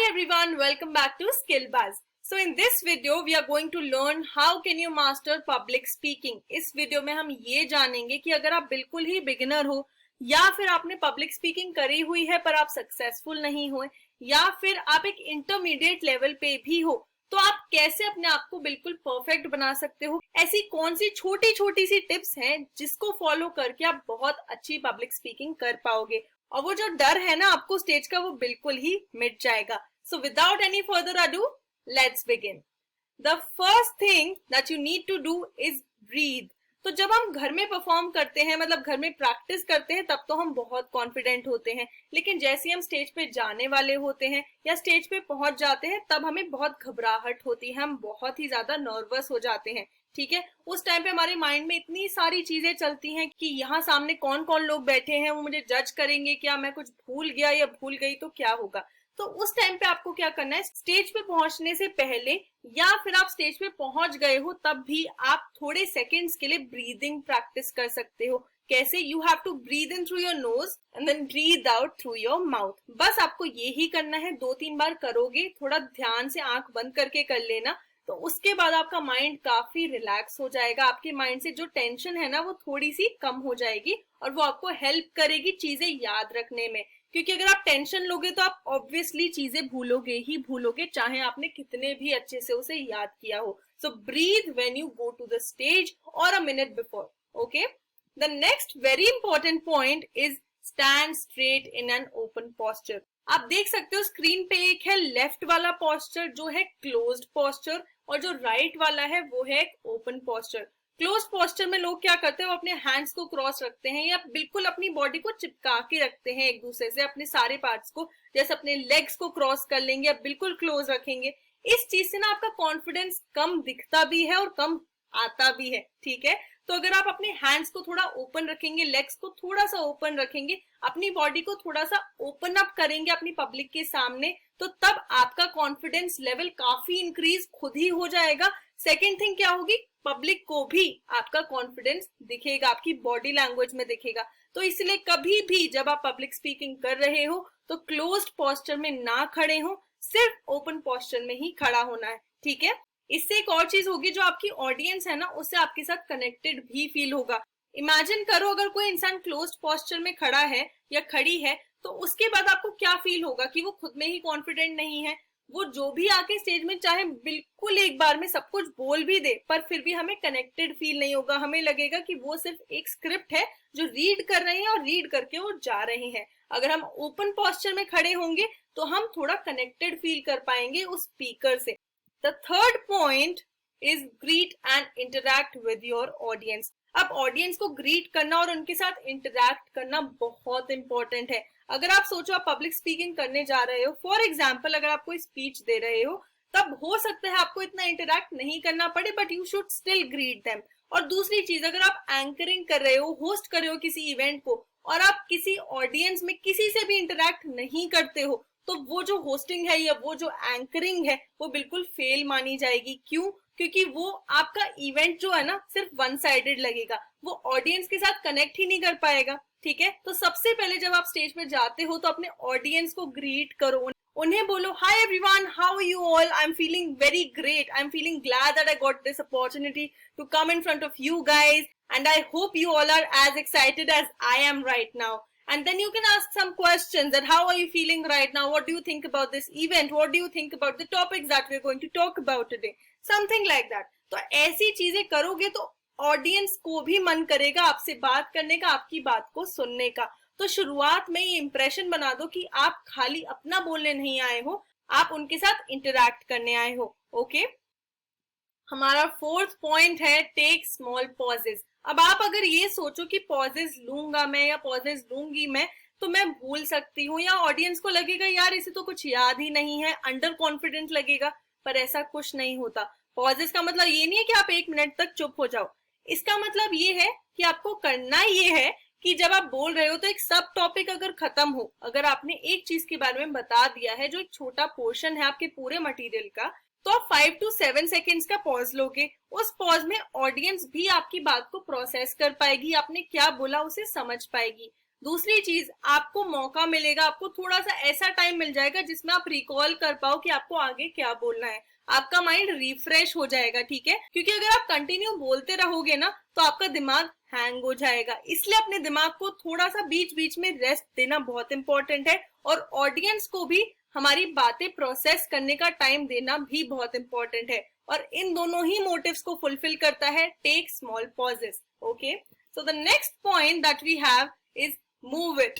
everyone, welcome back to Skill Buzz. So in this video we are going to learn how can you master public speaking. इस video में हम ये जानेंगे कि अगर आप बिल्कुल ही बिगिनर हो या फिर आपने पब्लिक स्पीकिंग करी हुई है पर आप सक्सेसफुल नहीं हुए या फिर आप एक इंटरमीडिएट लेवल पे भी हो तो आप कैसे अपने आप को बिल्कुल परफेक्ट बना सकते हो। ऐसी कौन सी छोटी छोटी सी टिप्स हैं जिसको फॉलो करके आप बहुत अच्छी पब्लिक स्पीकिंग कर पाओगे और वो जो डर है ना आपको स्टेज का वो बिल्कुल ही मिट जाएगा। So without any further ado let's begin. The first thing that you need to do is breathe. तो जब हम घर में परफॉर्म करते हैं मतलब घर में प्रैक्टिस करते हैं तब तो हम बहुत कॉन्फिडेंट होते हैं, लेकिन जैसे हम स्टेज पे जाने वाले होते हैं या स्टेज पे पहुंच जाते हैं तब हमें बहुत घबराहट होती है, हम बहुत ही ज्यादा नर्वस हो जाते हैं। ठीक है, उस टाइम पे हमारे माइंड में इतनी सारी चीजें चलती हैं कि यहाँ सामने कौन कौन लोग बैठे हैं, वो मुझे जज करेंगे, क्या मैं कुछ भूल गया या भूल गई तो क्या होगा। तो उस टाइम पे आपको क्या करना है, स्टेज पे पहुंचने से पहले या फिर आप स्टेज पे पहुंच गए हो तब भी आप थोड़े सेकंड्स के लिए ब्रीदिंग प्रैक्टिस कर सकते हो। कैसे? You have to breathe in through your nose and then breathe out through your mouth. बस आपको ये ही करना है, 2-3 बार करोगे, थोड़ा ध्यान से आंख बंद करके कर लेना, तो उसके बाद आपका माइंड काफी रिलैक्स हो जाएगा। आपके माइंड से जो टेंशन है ना वो थोड़ी सी कम हो जाएगी और वो आपको हेल्प करेगी चीजें याद रखने में। क्योंकि अगर आप टेंशन लोगे तो आप ऑब्वियसली चीजें भूलोगे ही भूलोगे, चाहे आपने कितने भी अच्छे से उसे याद किया हो। So breathe when you go to the stage or a minute before. Okay, the next very important point is stand straight in an open posture. आप देख सकते हो स्क्रीन पे एक है लेफ्ट वाला पोस्चर जो है क्लोज्ड पोस्चर और जो राइट वाला है वो है ओपन पोस्चर। क्लोज पोस्चर में लोग क्या करते हैं, वो अपने हैंड्स को क्रॉस रखते हैं या बिल्कुल अपनी बॉडी को चिपका के रखते हैं एक दूसरे से, अपने सारे पार्ट्स को, जैसे अपने लेग्स को क्रॉस कर लेंगे या बिल्कुल क्लोज रखेंगे। इस चीज से ना आपका कॉन्फिडेंस कम दिखता भी है और कम आता भी है। ठीक है, तो अगर आप अपने हैंड्स को थोड़ा ओपन रखेंगे, लेग्स को थोड़ा सा ओपन रखेंगे, अपनी बॉडी को थोड़ा सा ओपन अप करेंगे अपनी पब्लिक के सामने, तो तब आपका कॉन्फिडेंस लेवल काफी इंक्रीज खुद ही हो जाएगा। सेकेंड थिंग क्या होगी, पब्लिक को भी आपका कॉन्फिडेंस दिखेगा, आपकी बॉडी लैंग्वेज में दिखेगा। तो इसलिए कभी भी जब आप पब्लिक स्पीकिंग कर रहे हो तो क्लोज्ड पोस्चर में ना खड़े हो, सिर्फ ओपन पोस्चर में ही खड़ा होना है। ठीक है, इससे एक और चीज होगी, जो आपकी ऑडियंस है ना उससे आपके साथ कनेक्टेड भी फील होगा। इमेजिन करो अगर कोई इंसान क्लोज्ड पोस्चर में खड़ा है या खड़ी है तो उसके बाद आपको क्या फील होगा कि वो खुद में ही कॉन्फिडेंट नहीं है। वो जो भी आके स्टेज में चाहे बिल्कुल एक बार में सब कुछ बोल भी दे पर फिर भी हमें कनेक्टेड फील नहीं होगा, हमें लगेगा कि वो सिर्फ एक स्क्रिप्ट है जो रीड कर रहे हैं और रीड करके वो जा रहे हैं। अगर हम ओपन पोस्चर में खड़े होंगे तो हम थोड़ा कनेक्टेड फील कर पाएंगे उस स्पीकर से। The third point is greet and interact with your audience. अब ऑडियंस को ग्रीट करना और उनके साथ इंटरैक्ट करना बहुत इंपॉर्टेंट है। अगर आप सोचो आप पब्लिक स्पीकिंग करने जा रहे हो, फॉर एग्जाम्पल अगर आप कोई स्पीच दे रहे हो, तब हो सकता है आपको इतना इंटरैक्ट नहीं करना पड़े but you should still greet them. और दूसरी चीज, अगर आप एंकरिंग कर रहे हो, होस्ट कर रहे हो किसी इवेंट को और आप किसी ऑडियंस में किसी से भी इंटरैक्ट नहीं करते हो तो वो जो होस्टिंग है या वो जो एंकरिंग है वो बिल्कुल फेल मानी जाएगी। क्यों? क्योंकि वो आपका इवेंट जो है ना सिर्फ वन साइडेड लगेगा, वो ऑडियंस के साथ कनेक्ट ही नहीं कर पाएगा। ठीक है, तो सबसे पहले जब आप स्टेज पे जाते हो तो अपने ऑडियंस को ग्रीट करो, उन्हें बोलो hi everyone, how are you all, I am feeling very great, I am feeling glad that I got this opportunity to come in front of you guys and I hope you all are as excited as I am right now. And then you can ask some questions that how are you feeling right now? What do you think about this event? What do you think about the topics that we're going to talk about today? Something like that. तो ऐसी चीजें करोगे तो audience को भी मन करेगा आपसे बात करने का, आपकी बात को सुनने का। तो शुरुआत में ये इंप्रेशन बना दो कि आप खाली अपना बोलने नहीं आए हो, आप उनके साथ इंटरैक्ट करने आए हो। ओके, हमारा फोर्थ पॉइंट है टेक स्मॉल पॉजेज। अब आप अगर ये सोचो कि पॉजेज लूंगा मैं या पॉजेज लूंगी मैं तो मैं भूल सकती हूँ या ऑडियंस को लगेगा यार इसे तो कुछ याद ही नहीं है, अंडर कॉन्फिडेंट लगेगा, पर ऐसा कुछ नहीं होता। पॉजेज का मतलब ये नहीं है कि आप 1 मिनट तक चुप हो जाओ, इसका मतलब ये है कि आपको करना ये है कि जब आप बोल रहे हो तो एक सब टॉपिक अगर खत्म हो, अगर आपने एक चीज के बारे में बता दिया है जो एक छोटा पोर्शन है आपके पूरे मटेरियल का, तो आप 5 to 7 सेकेंड्स का पॉज लोगे। उस पॉज में ऑडियंस भी आपकी बात को प्रोसेस कर पाएगी, आपने क्या बोला उसे समझ पाएगी। दूसरी चीज, आपको मौका मिलेगा, आपको थोड़ा सा ऐसा टाइम मिल जाएगा जिसमें आप रिकॉल कर पाओ कि आपको आगे क्या बोलना है, आपका माइंड रिफ्रेश हो जाएगा, ठीक है। क्योंकि अगर आप कंटिन्यू बोलते रहोगे ना तो आपका दिमाग हैंग हो जाएगा, इसलिए अपने दिमाग को थोड़ा सा बीच बीच में रेस्ट देना बहुत इंपॉर्टेंट है, और ऑडियंस को भी हमारी बातें प्रोसेस करने का टाइम देना भी बहुत इंपॉर्टेंट है, और इन दोनों ही मोटिव्स को फुलफिल करता है take small pauses. Okay, so the next point that we have is move it,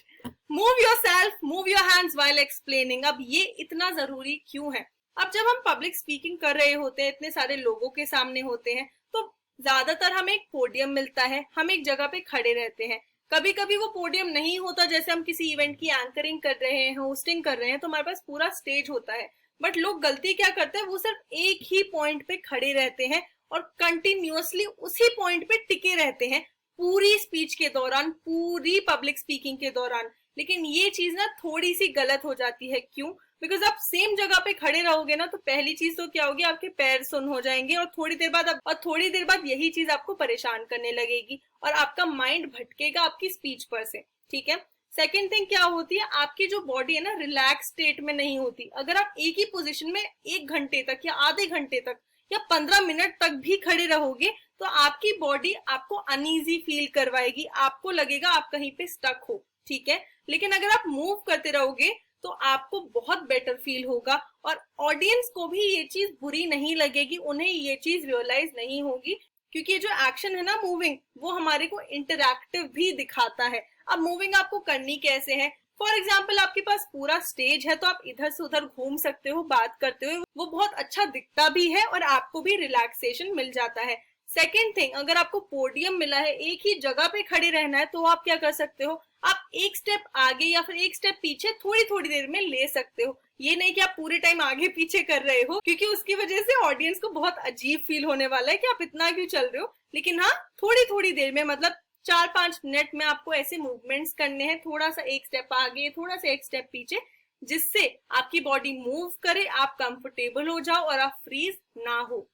move yourself, move your hands while explaining. अब ये इतना जरूरी क्यों है? अब जब हम पब्लिक स्पीकिंग कर रहे होते हैं, इतने सारे लोगों के सामने होते हैं, तो ज्यादातर हमें एक पोडियम मिलता है, हम एक जगह पे खड़े रहते हैं। कभी कभी वो पोडियम नहीं होता, जैसे हम किसी इवेंट की एंकरिंग कर रहे हैं, होस्टिंग कर रहे हैं, तो हमारे पास पूरा स्टेज होता है। बट लोग गलती क्या करते हैं, वो सिर्फ एक ही पॉइंट पे खड़े रहते हैं और कंटिन्यूअसली उसी पॉइंट पे टिके रहते हैं पूरी स्पीच के दौरान, पूरी पब्लिक स्पीकिंग के दौरान। लेकिन ये चीज ना थोड़ी सी गलत हो जाती है। क्यों? बिकॉज आप सेम जगह पे खड़े रहोगे ना, तो पहली चीज तो क्या होगी, आपके पैर सुन हो जाएंगे, और थोड़ी देर बाद यही चीज आपको परेशान करने लगेगी और आपका माइंड भटकेगा आपकी स्पीच पर से, ठीक है। सेकेंड थिंग क्या होती है, आपकी जो बॉडी है ना रिलैक्स स्टेट में नहीं होती। अगर आप एक ही पोजिशन में 1 घंटे तक या आधे घंटे तक या 15 मिनट तक भी खड़े रहोगे तो आपकी बॉडी आपको अनईजी फील करवाएगी, आपको लगेगा आप कहीं पे स्टक हो, ठीक है। लेकिन अगर आप मूव करते रहोगे तो आपको बहुत बेटर फील होगा, और ऑडियंस को भी ये चीज बुरी नहीं लगेगी, उन्हें ये चीज रियलाइज नहीं होगी, क्योंकि जो एक्शन है ना मूविंग, वो हमारे को इंटरैक्टिव भी दिखाता है। अब मूविंग आपको करनी कैसे है? फॉर एग्जाम्पल, आपके पास पूरा स्टेज है तो आप इधर से उधर घूम सकते हो बात करते हुए, वो बहुत अच्छा दिखता भी है और आपको भी रिलैक्सेशन मिल जाता है। सेकेंड थिंग, अगर आपको पोडियम मिला है, एक ही जगह पे खड़े रहना है, तो आप क्या कर सकते हो, आप एक स्टेप आगे या फिर एक स्टेप पीछे थोड़ी थोड़ी देर में ले सकते हो। ये नहीं कि आप पूरे टाइम आगे पीछे कर रहे हो, क्योंकि उसकी वजह से ऑडियंस को बहुत अजीब फील होने वाला है कि आप इतना क्यों चल रहे हो। लेकिन हाँ, थोड़ी थोड़ी देर में, मतलब 4-5 मिनट में आपको ऐसे मूवमेंट्स करने हैं, थोड़ा सा एक स्टेप आगे, थोड़ा सा एक स्टेप पीछे, जिससे आपकी बॉडी मूव करे, आप कंफर्टेबल हो जाओ और आप फ्रीज ना हो।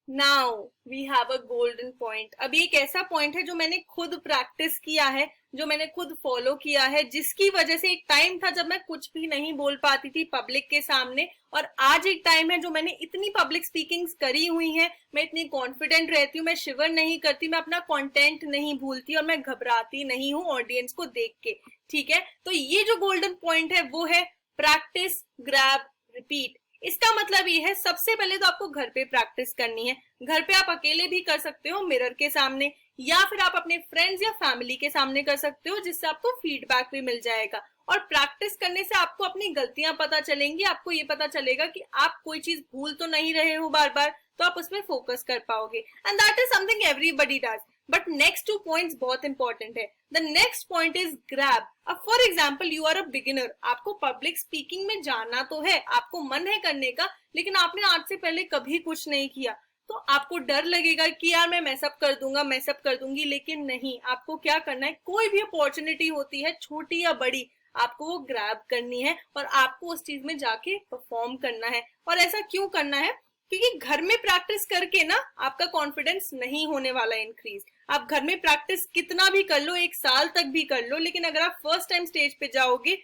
Now we have a golden point. अब ये एक ऐसा पॉइंट है जो मैंने खुद प्रैक्टिस किया है, जो मैंने खुद फॉलो किया है, जिसकी वजह से एक टाइम था जब मैं कुछ भी नहीं बोल पाती थी पब्लिक के सामने, और आज एक टाइम है जो मैंने इतनी पब्लिक स्पीकिंग्स करी हुई हैं, मैं इतनी कॉन्फिडेंट रहती हूँ, मैं शिवर नहीं करती, मैं अपना कंटेंट नहीं भूलती और मैं घबराती नहीं हूँ ऑडियंस को देख के, ठीक है। तो ये जो गोल्डन पॉइंट है वो है प्रैक्टिस, ग्रैब, रिपीट। इसका मतलब ये है, सबसे पहले तो आपको घर पे प्रैक्टिस करनी है। घर पे आप अकेले भी कर सकते हो मिरर के सामने, या फिर आप अपने फ्रेंड्स या फैमिली के सामने कर सकते हो, जिससे आपको फीडबैक भी मिल जाएगा। और प्रैक्टिस करने से आपको अपनी गलतियां पता चलेंगी, आपको ये पता चलेगा कि आप कोई चीज भूल तो नहीं रहे हो बार बार, तो आप उसमें फोकस कर पाओगे। And that is something everybody does. But next 2 points बहुत इंपॉर्टेंट है। The next point is grab. अब for example, you are a beginner, आपको पब्लिक स्पीकिंग में जाना तो है, आपको मन है करने का, लेकिन आपने आज से पहले कभी कुछ नहीं किया, तो आपको डर लगेगा कि यार मैं मैसअप कर दूंगा, मैसअप कर दूंगी। लेकिन नहीं, आपको क्या करना है, कोई भी अपॉर्चुनिटी होती है, छोटी या बड़ी, आपको वो ग्रैब करनी है और आपको उस चीज में जाके परफॉर्म करना है। और ऐसा क्यों करना है? क्योंकि घर में प्रैक्टिस करके ना आपका कॉन्फिडेंस नहीं होने वाला इंक्रीज। आप घर में प्रैक्टिस कितना भी कर लो, 1 साल तक भी कर लो, लेकिन अगर आप फर्स्ट टाइम स्टेज पे जाओगे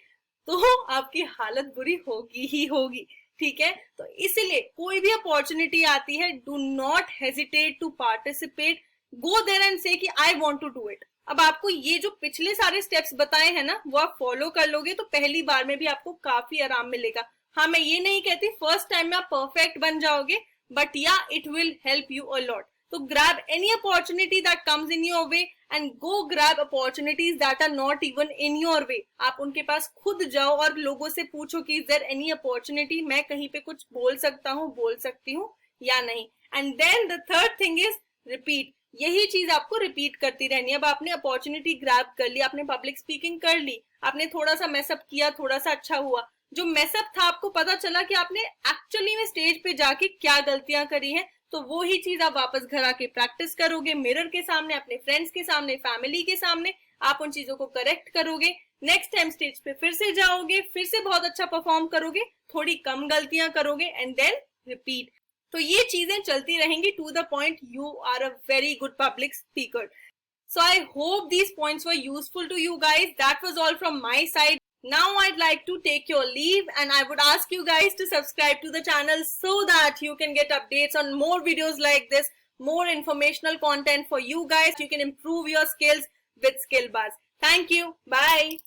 तो आपकी हालत बुरी होगी ही होगी, ठीक है। तो इसलिए कोई भी अपॉर्चुनिटी आती है, do not hesitate to participate, go there and say कि I want to do it. अब आपको ये जो पिछले सारे स्टेप्स बताए हैं ना, वो आप फॉलो कर लोगे तो पहली बार में भी आपको काफी आराम मिलेगा। हाँ, मैं ये नहीं कहती फर्स्ट टाइम में आप परफेक्ट बन जाओगे, बट या it will help you a lot. तो grab any opportunity that comes in your way and go grab opportunities that are not even in your way. आप उनके पास खुद जाओ और लोगों से पूछो कि is there any opportunity, मैं कहीं पे कुछ बोल सकता हूँ, बोल सकती हूँ या नहीं। And then the third thing is repeat. यही चीज आपको रिपीट करती रहनी है। अब आपने अपॉर्चुनिटी ग्रैब कर ली, आपने पब्लिक स्पीकिंग कर ली, आपने थोड़ा सा मैसअप किया, थोड़ा सा अच्छा हुआ, जो मैसअप था आपको पता चला कि आपने एक्चुअली में स्टेज पे जाके क्या गलतियां करी हैं, तो वो ही चीज आप वापस घर आके प्रैक्टिस करोगे, मिरर के सामने, अपने फ्रेंड्स के सामने, फैमिली के सामने, आप उन चीजों को करेक्ट करोगे। नेक्स्ट टाइम स्टेज पे फिर से जाओगे, फिर से बहुत अच्छा परफॉर्म करोगे, थोड़ी कम गलतियां करोगे, एंड देन रिपीट। तो ये चीजें चलती रहेंगी to the point you are a very good public speaker. So I hope these points were useful to you guys. That was all from my side. Now I'd like to take your leave, and I would ask you guys to subscribe to the channel so that you can get updates on more videos like this, more informational content for you guys. You can improve your skills with Skill Buzz. Thank you. Bye.